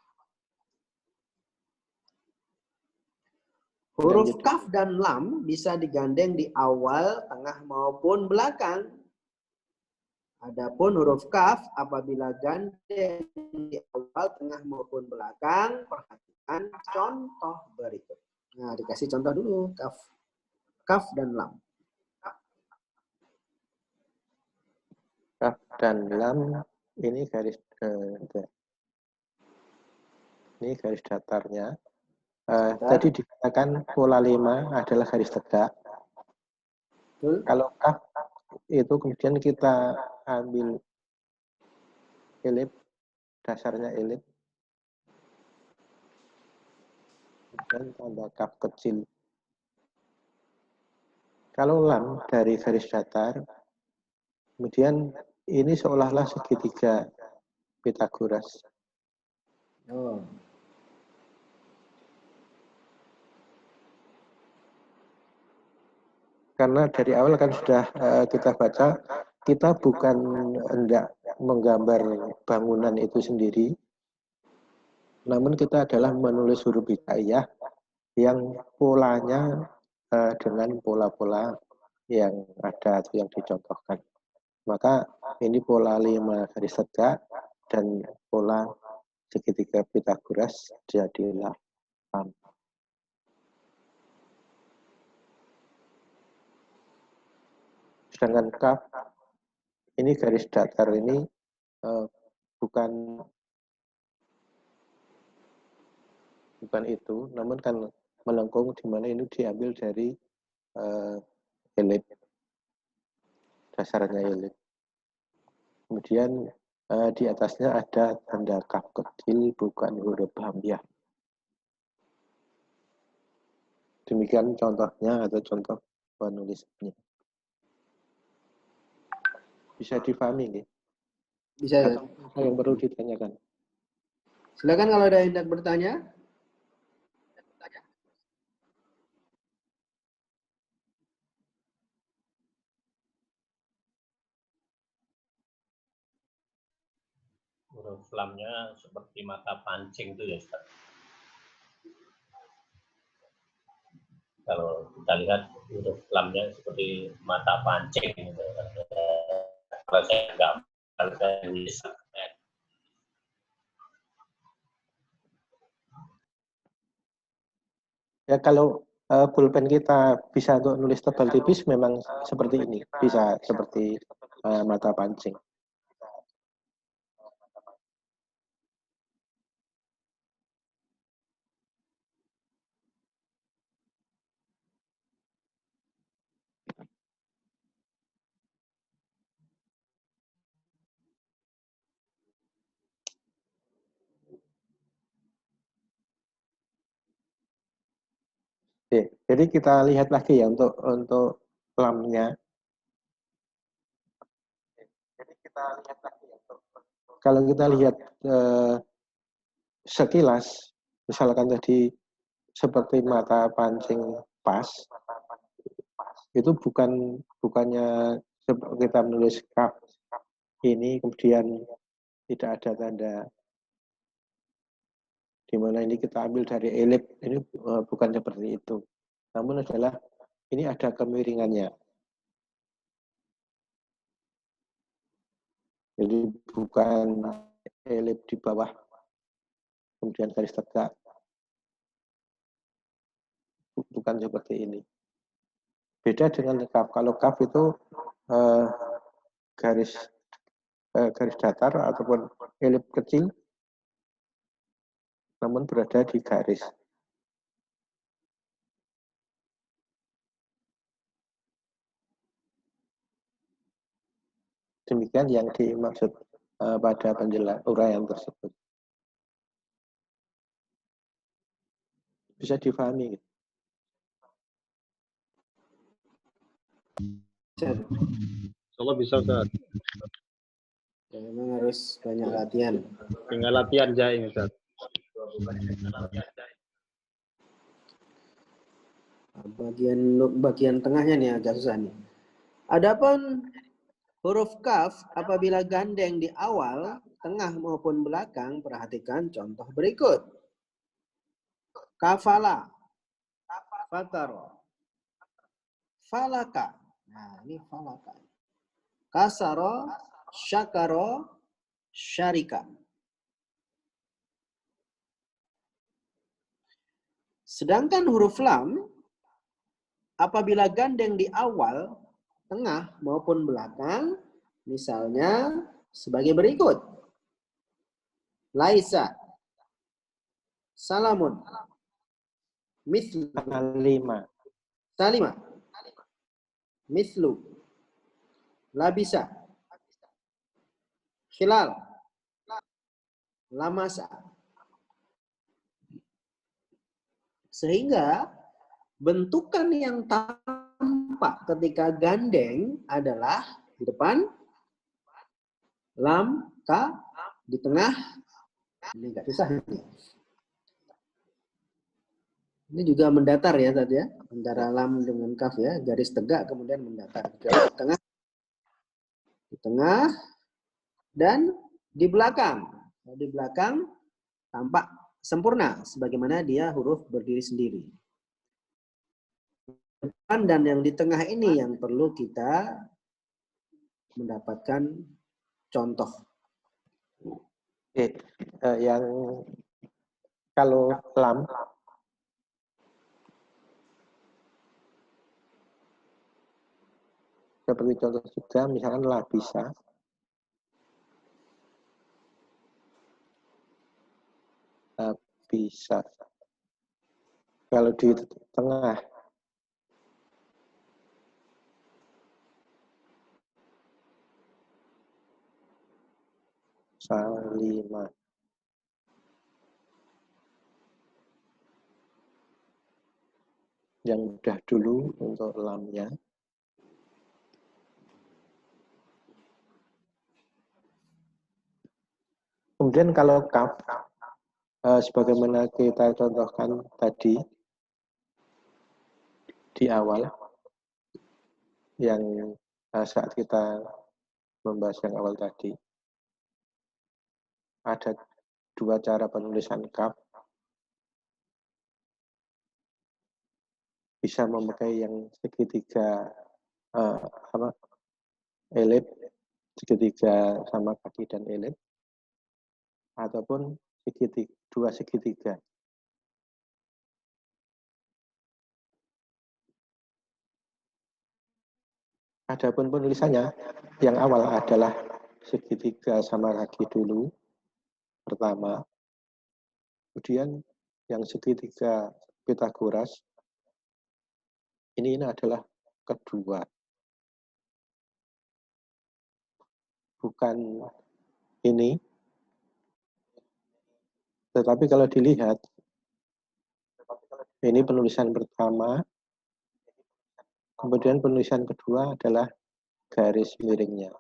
Huruf kaf dan lam bisa digandeng di awal, tengah, maupun belakang. Adapun huruf kaf apabila gandeng di awal, tengah, maupun belakang, perhatikan contoh berikut. Nah, dikasih contoh dulu, kaf dan lam. Kaf dan lam ini garis ini garis datarnya. Tadi dikatakan pola 5 adalah garis tegak. Kalau kaf itu kemudian kita ambil elip, dasarnya elip, dan tanda kaf kecil. Kalau lam dari garis datar, kemudian ini seolah-olah segitiga Pythagoras. Oh. Karena dari awal kan sudah kita baca, kita bukan hendak menggambar bangunan itu sendiri, namun kita adalah menulis huruf hijaiyah yang polanya dengan pola-pola yang ada atau yang dicontohkan. Maka ini pola 5 garis tegak dan pola segitiga Pythagoras jadilah lam. Sedangkan kaf ini garis datar ini bukan itu, namun kan melengkung di mana ini diambil dari elip, dasarnya elip. Kemudian di atasnya ada tanda kaf kecil, bukan huruf hamzah. Demikian contohnya atau contoh penulisannya. Bisa difahami nih? Bisa. Atau yang perlu ditanyakan? Silakan kalau ada yang hendak bertanya. huruf lamnya seperti mata pancing itu ya Ustaz. Kalau kita lihat huruf lamnya seperti mata pancing gitu. Kalau saya bisa. Ya kalau pulpen kita bisa untuk nulis tebal tipis memang seperti ini, bisa seperti mata pancing. Oke, jadi kita lihat lagi ya untuk lamnya. Kalau kita lihat sekilas, misalkan tadi seperti mata pancing pas, itu bukannya kita menulis kaf ini kemudian tidak ada tanda di mana ini kita ambil dari elip, ini bukan seperti itu. Namun adalah ini ada kemiringannya. Jadi bukan elip di bawah kemudian garis tegak, bukan seperti ini. Beda dengan kaf. Kalau kaf itu garis datar ataupun elip kecil, namun berada di garis. Demikian yang dimaksud pada uraian tersebut. Bisa difahami. Kalau bisa Ustaz. Ya, memang harus banyak latihan. Tinggal latihan jaing Ustaz. Bagian tengahnya nih agak susah nih. Adapun huruf kaf apabila gandeng di awal, tengah maupun belakang, perhatikan contoh berikut. Kafala, fataro, falaka. Nah, ini falaka. Kasaro, syakaro, syarika. Sedangkan huruf lam apabila gandeng di awal, tengah maupun belakang, misalnya sebagai berikut. Laisa, salamun, mislu, salima, mislu, labisa, khilal, lamasa. Sehingga bentukan yang tampak ketika gandeng adalah di depan, lam, ka, di tengah. Ini nggak susah ini. Ini juga mendatar ya tadi ya, antara lam dengan kaf ya, garis tegak kemudian mendatar. Garis di tengah dan di belakang. Di belakang tampak sempurna sebagaimana dia huruf berdiri sendiri. Depan dan yang di tengah ini yang perlu kita mendapatkan contoh. Oke, yang kalau lam seperti contoh juga, misalkan labisa, bisa. Kalau di tengah, salima. Yang mudah dulu untuk lamnya. Kemudian kalau kaf, sebagaimana kita contohkan tadi di awal, yang saat kita membahas yang awal tadi, ada dua cara penulisan kaf. Bisa memakai yang segitiga elip, segitiga sama kaki dan elip, ataupun dua segitiga. Adapun penulisannya, yang awal adalah segitiga sama kaki dulu, pertama. Kemudian yang segitiga Pythagoras, ini adalah kedua. Bukan ini, tetapi kalau dilihat, ini penulisan pertama, kemudian penulisan kedua adalah garis miringnya.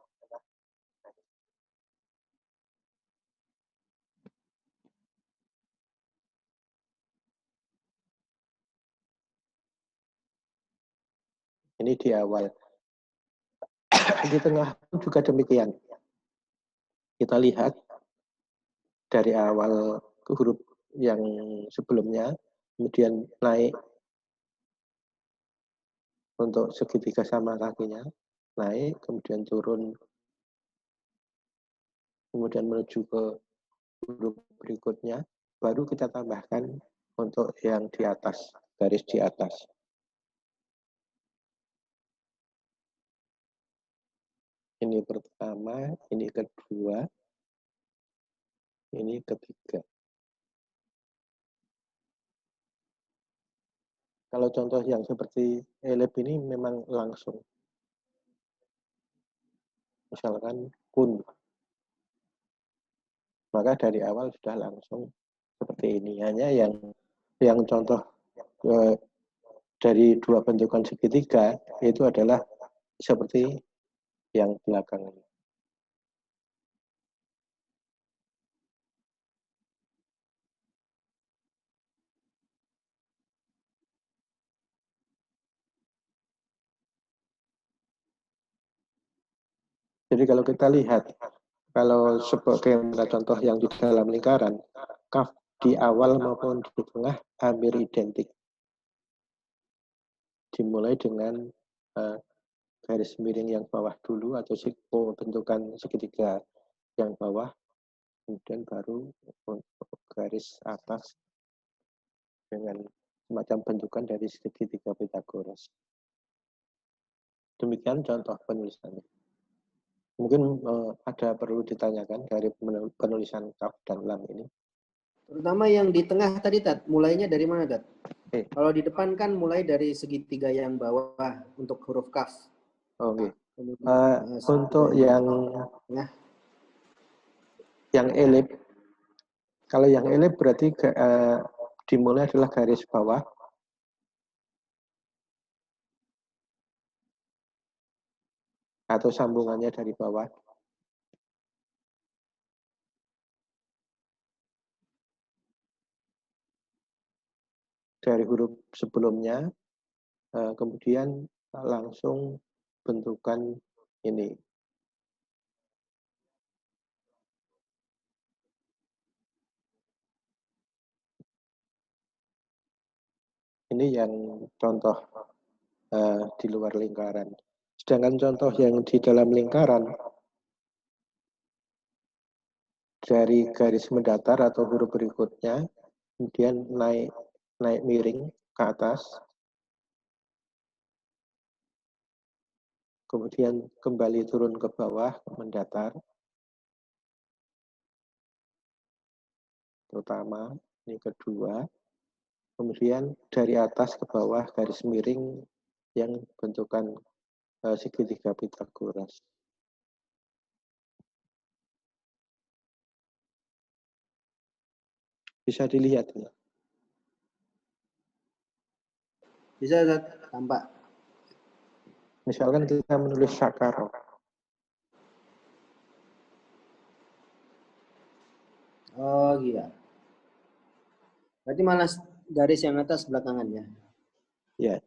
Ini di awal. Di tengah juga demikian. Kita lihat dari awal ke huruf yang sebelumnya, kemudian naik untuk segitiga sama kakinya, naik, kemudian turun, kemudian menuju ke huruf berikutnya, baru kita tambahkan untuk yang di atas, garis di atas. Ini pertama, ini kedua, ini ketiga. Kalau contoh yang seperti elip ini memang langsung. Misalkan kun. Maka dari awal sudah langsung seperti ini. Hanya yang contoh dari dua bentukan segitiga itu adalah seperti yang belakang ini. Jadi kalau kita lihat, kalau sebagai contoh yang di dalam lingkaran, kaf di awal maupun di tengah hampir identik. Dimulai dengan garis miring yang bawah dulu atau bentukan segitiga yang bawah, kemudian baru garis atas dengan semacam bentukan dari segitiga Pythagoras. Demikian contoh penulisannya. Mungkin ada perlu ditanyakan dari penulisan kaf dan lam ini. Terutama yang di tengah tadi, Tat. Mulainya dari mana, Tat? Kalau di depan kan mulai dari segitiga yang bawah untuk huruf kaf. Oke. Untuk yang elip, kalau yang elip berarti dimulai adalah garis bawah. Atau sambungannya dari bawah. Dari huruf sebelumnya, kemudian langsung bentukan ini. Ini yang contoh di luar lingkaran. Sedangkan contoh yang di dalam lingkaran, dari garis mendatar atau huruf berikutnya, kemudian naik miring ke atas, kemudian kembali turun ke bawah, mendatar, terutama ini kedua, kemudian dari atas ke bawah garis miring yang bentukan segitiga Pythagoras. Bisa dilihat ya. Bisa, tampak. Misalkan kita menulis sakaro. Oh, iya. Berarti malah garis yang atas belakangan ya? Ya.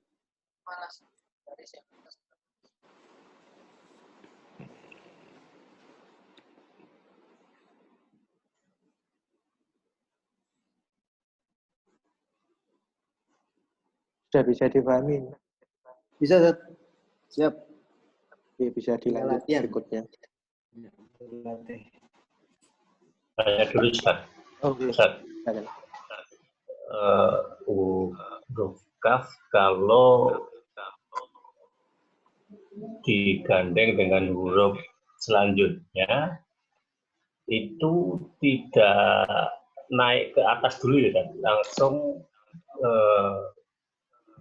Sudah bisa dipahami. Bisa, Ustaz? Siap. Ya, bisa dilanjut latihan. berikutnya. Berlatih. Saya dulu Ustaz. Oke. Ustaz. Silakan. Huruf kaf kalau digandeng dengan huruf selanjutnya itu tidak naik ke atas dulu ya kan, langsung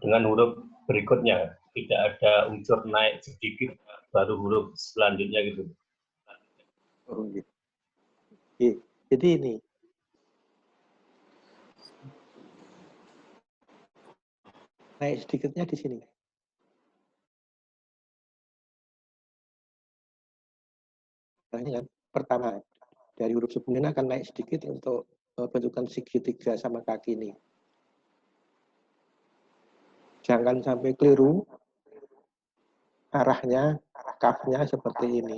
dengan huruf berikutnya, tidak ada unsur naik sedikit baru huruf selanjutnya gitu. Oh, gitu. Oke. Jadi ini naik sedikitnya di sini. Nah, ini kan pertama dari huruf sebelumnya akan naik sedikit untuk bentukan segitiga sama kaki ini. Jangan sampai keliru arahnya, kafnya seperti ini.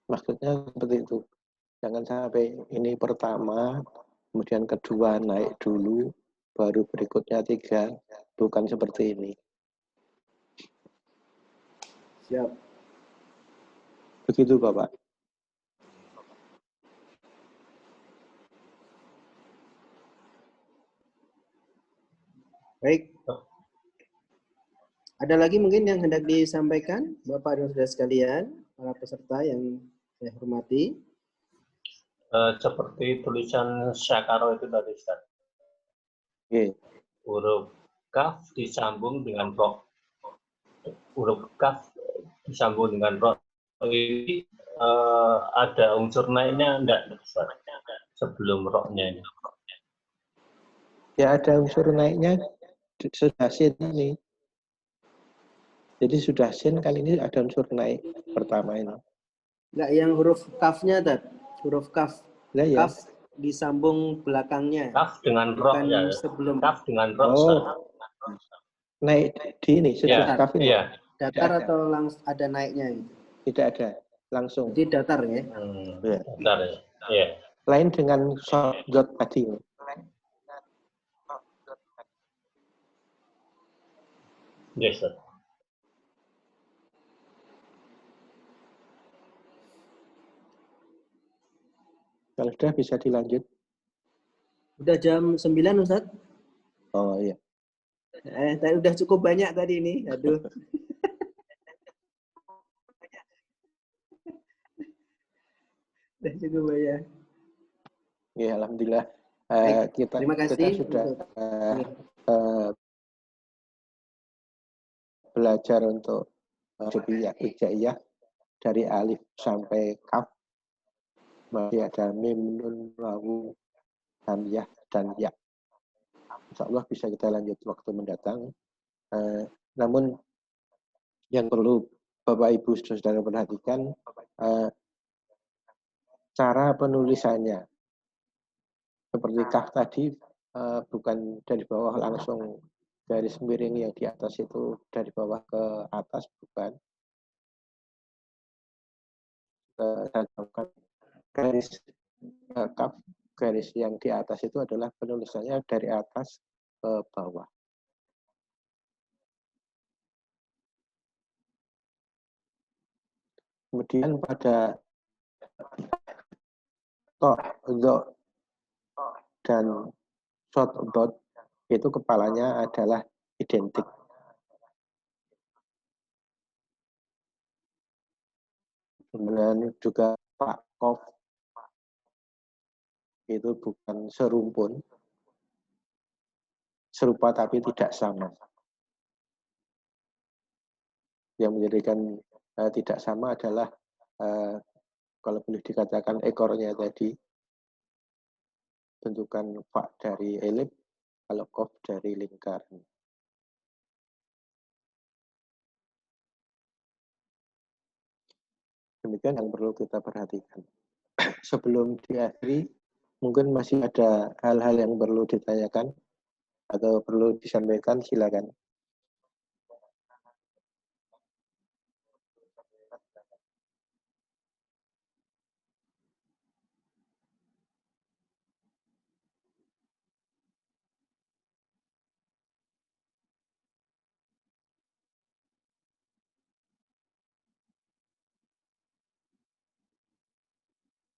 Maksudnya seperti itu. Jangan sampai ini pertama, kemudian kedua naik dulu, baru berikutnya tiga. Bukan seperti ini. Siap. Begitu, Bapak. Baik. Ada lagi mungkin yang hendak disampaikan, Bapak dan Saudara sekalian, para peserta yang saya hormati? Seperti tulisan syakaro itu tadi, Ustaz. Oke. Huruf kaf disambung dengan ro. Huruf kaf disambung dengan ro. Ini ada unsur naiknya enggak, Ustaz? Sebelum ro-nya ini. Ya, ada unsur naiknya sudah sin ini. Jadi sudah sin, kali ini ada unsur naik pertama ini. Enggak, yang huruf kafnya, Tad. Huruf kaf. Nah, ya. Kaf disambung belakangnya. Kaf dengan ro ya. Sebelum. Kaf dengan ro. Oh. Naik di ini, setelah ya, kaf ini. Iya. Datar atau langsung ada naiknya? Tidak ada, langsung. Jadi datar ya? Ya. Datar ya. Iya. Lain dengan short dot tadi. Yes, sir. Kalau sudah bisa dilanjut. Udah jam 9, Ustaz? Oh iya. Tadi udah cukup banyak tadi ini. Aduh. Udah cukup banyak. Ya, alhamdulillah. Terima kasih. Kita sudah belajar untuk hijaiyah dari alif sampai kaf. Masih ada mim, nun, wawu, hamzah, dan ya. Insya Allah bisa kita lanjut waktu mendatang. Namun yang perlu Bapak Ibu Saudara perhatikan cara penulisannya. Seperti kaf tadi bukan dari bawah langsung garis miring yang di atas itu dari bawah ke atas, bukan. Garis kaf, garis yang di atas itu adalah penulisannya dari atas ke bawah. Kemudian pada to, do, dan short dot itu kepalanya adalah identik. Kemudian juga pak kof itu bukan serumpun, serupa tapi tidak sama. Yang menjadikan tidak sama adalah kalau boleh dikatakan ekornya tadi, bentukan fa dari elip, kalau kof dari lingkaran. Demikian yang perlu kita perhatikan. Sebelum diakhiri, mungkin masih ada hal-hal yang perlu ditanyakan atau perlu disampaikan, silakan.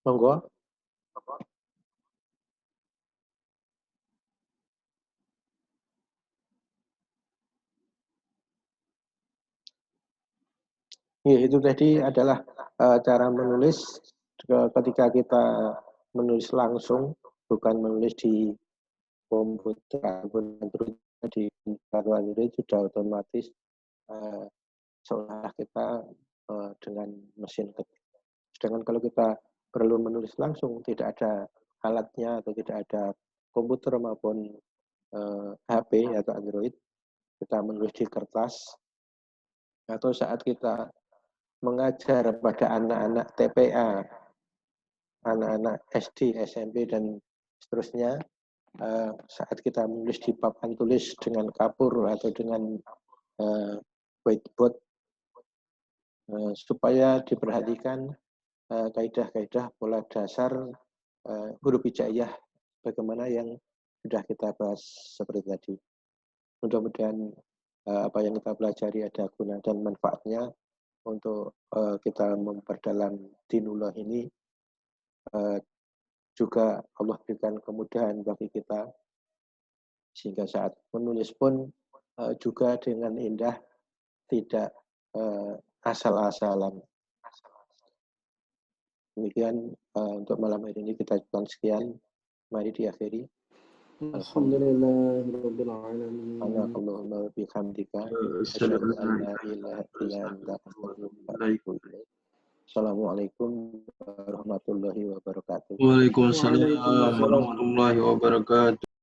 Monggo. Ya, itu tadi adalah cara menulis ketika kita menulis langsung, bukan menulis di komputer ataupun di kartu Android sudah otomatis seolah kita dengan mesin ketik. Sedangkan kalau kita perlu menulis langsung, tidak ada alatnya atau tidak ada komputer maupun HP atau Android, kita menulis di kertas, atau saat kita mengajar pada anak-anak TPA, anak-anak SD, SMP, dan seterusnya, saat kita menulis di papan tulis dengan kapur atau dengan whiteboard, supaya diperhatikan kaidah-kaidah pola dasar huruf hijaiyah bagaimana yang sudah kita bahas seperti tadi. Mudah-mudahan apa yang kita pelajari ada guna dan manfaatnya untuk kita memperdalam dinullah ini. Juga Allah berikan kemudahan bagi kita sehingga saat menulis pun juga dengan indah, tidak asal-asalan. Demikian untuk malam hari ini kita cukupkan sekian. Mari diakhiri. Alhamdulillahirabbil alamin. Allahumma wa bihamdika asyhadu an la ilaha illa anta astaghfiruka wa atubu ilaik. Assalamualaikum warahmatullahi wabarakatuh. Waalaikumsalam warahmatullahi wabarakatuh.